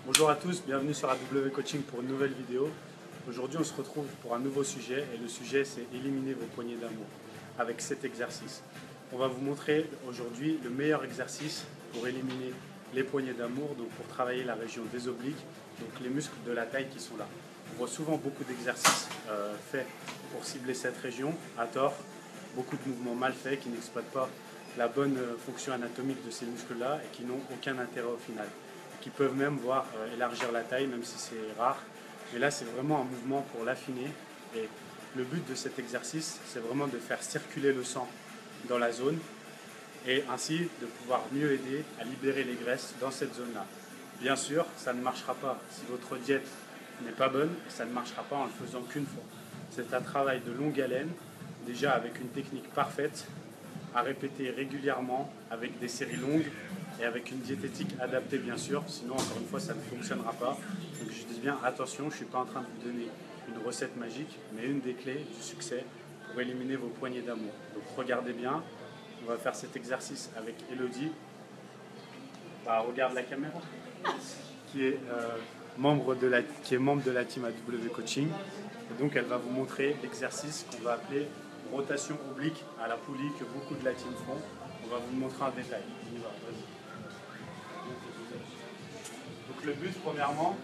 Bonjour à tous, bienvenue sur AW Coaching pour une nouvelle vidéo. Aujourd'hui on se retrouve pour un nouveau sujet et le sujet c'est éliminer vos poignées d'amour avec cet exercice. On va vous montrer aujourd'hui le meilleur exercice pour éliminer les poignées d'amour, donc pour travailler la région des obliques, donc les muscles de la taille qui sont là. On voit souvent beaucoup d'exercices faits pour cibler cette région à tort, beaucoup de mouvements mal faits qui n'exploitent pas la bonne fonction anatomique de ces muscles-là et qui n'ont aucun intérêt au final, qui peuvent même voir élargir la taille, même si c'est rare. Mais là, c'est vraiment un mouvement pour l'affiner. Et le but de cet exercice, c'est vraiment de faire circuler le sang dans la zone et ainsi de pouvoir mieux aider à libérer les graisses dans cette zone-là. Bien sûr, ça ne marchera pas si votre diète n'est pas bonne, ça ne marchera pas en le faisant qu'une fois. C'est un travail de longue haleine, déjà avec une technique parfaite, à répéter régulièrement avec des séries longues et avec une diététique adaptée bien sûr, sinon encore une fois ça ne fonctionnera pas. Donc je dis bien attention, je ne suis pas en train de vous donner une recette magique, mais une des clés du succès pour éliminer vos poignées d'amour. Donc regardez bien, on va faire cet exercice avec Elodie. Bah, regarde la caméra, qui est, membre de la team AW Coaching. Et donc elle va vous montrer l'exercice qu'on va appeler rotation oblique à la poulie que beaucoup de la team font. On va vous le montrer en détail. On y va, vas-y. Donc le but, premièrement,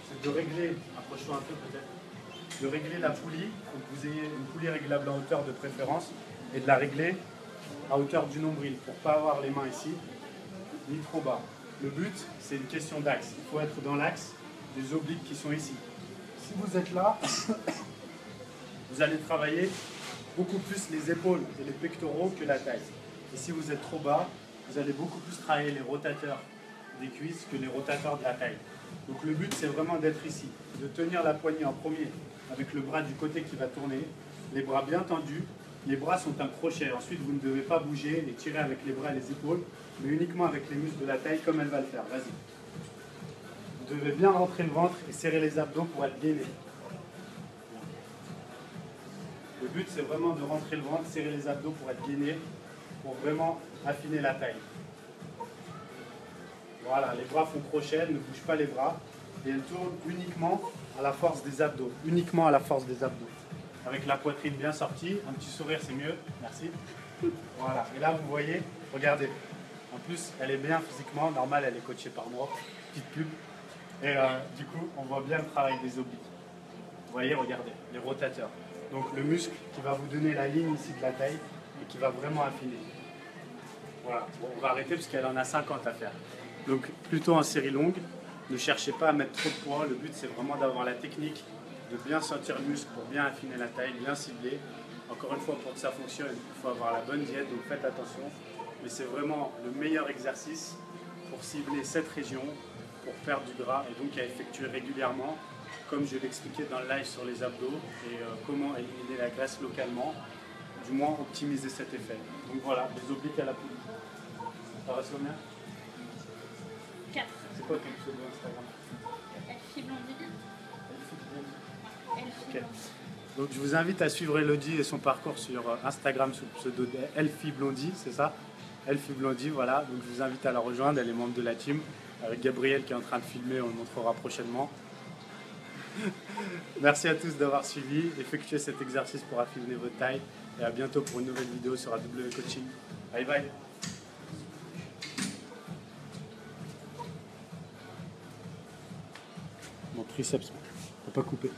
c'est de régler, approche-toi un peu peut-être, de régler la poulie, donc vous ayez une poulie réglable en hauteur de préférence, et de la régler à hauteur du nombril, pour ne pas avoir les mains ici, ni trop bas. Le but, c'est une question d'axe. Il faut être dans l'axe des obliques qui sont ici. Si vous êtes là, vous allez travailler beaucoup plus les épaules et les pectoraux que la taille. Et si vous êtes trop bas, vous allez beaucoup plus travailler les rotateurs des cuisses que les rotateurs de la taille. Donc le but, c'est vraiment d'être ici, de tenir la poignée en premier avec le bras du côté qui va tourner, les bras bien tendus. Les bras sont un crochet. Ensuite, vous ne devez pas bouger et tirer avec les bras et les épaules, mais uniquement avec les muscles de la taille comme elle va le faire. Vas-y. Vous devez bien rentrer le ventre et serrer les abdos pour être gainé. Le but, c'est vraiment de rentrer le ventre, serrer les abdos pour être gainé, pour vraiment affiner la taille. Voilà, les bras font crochet, ne bouge pas les bras, et elles tournent uniquement à la force des abdos, uniquement à la force des abdos. Avec la poitrine bien sortie, un petit sourire, c'est mieux, merci. Voilà, et là, vous voyez, regardez, en plus, elle est bien physiquement, normal, elle est coachée par moi, petite pub, et du coup, on voit bien le travail des obliques. Vous voyez, regardez, les rotateurs. Donc le muscle qui va vous donner la ligne ici de la taille et qui va vraiment affiner. Voilà, bon, on va arrêter parce qu'elle en a 50 à faire. Donc plutôt en série longue, ne cherchez pas à mettre trop de poids, le but c'est vraiment d'avoir la technique, de bien sentir le muscle pour bien affiner la taille, bien cibler. Encore une fois, pour que ça fonctionne, il faut avoir la bonne diète, donc faites attention. Mais c'est vraiment le meilleur exercice pour cibler cette région, pour perdre du gras et donc à effectuer régulièrement, comme je l'expliquais dans le live sur les abdos et comment éliminer la graisse localement, du moins optimiser cet effet. Donc voilà, les obliques à la poulie. Ça va Sonia? 4. C'est quoi ton pseudo Instagram? Elfie Blondie. Ok. Donc je vous invite à suivre Elodie et son parcours sur Instagram sous le pseudo Elfie Blondie, c'est ça? Elfie Blondie, voilà. Donc je vous invite à la rejoindre, elle est membre de la team. Avec Gabriel qui est en train de filmer, on le montrera prochainement. Merci à tous d'avoir suivi, effectuez cet exercice pour affiner votre taille et à bientôt pour une nouvelle vidéo sur AW Coaching. Bye bye. Mon triceps, faut pas couper.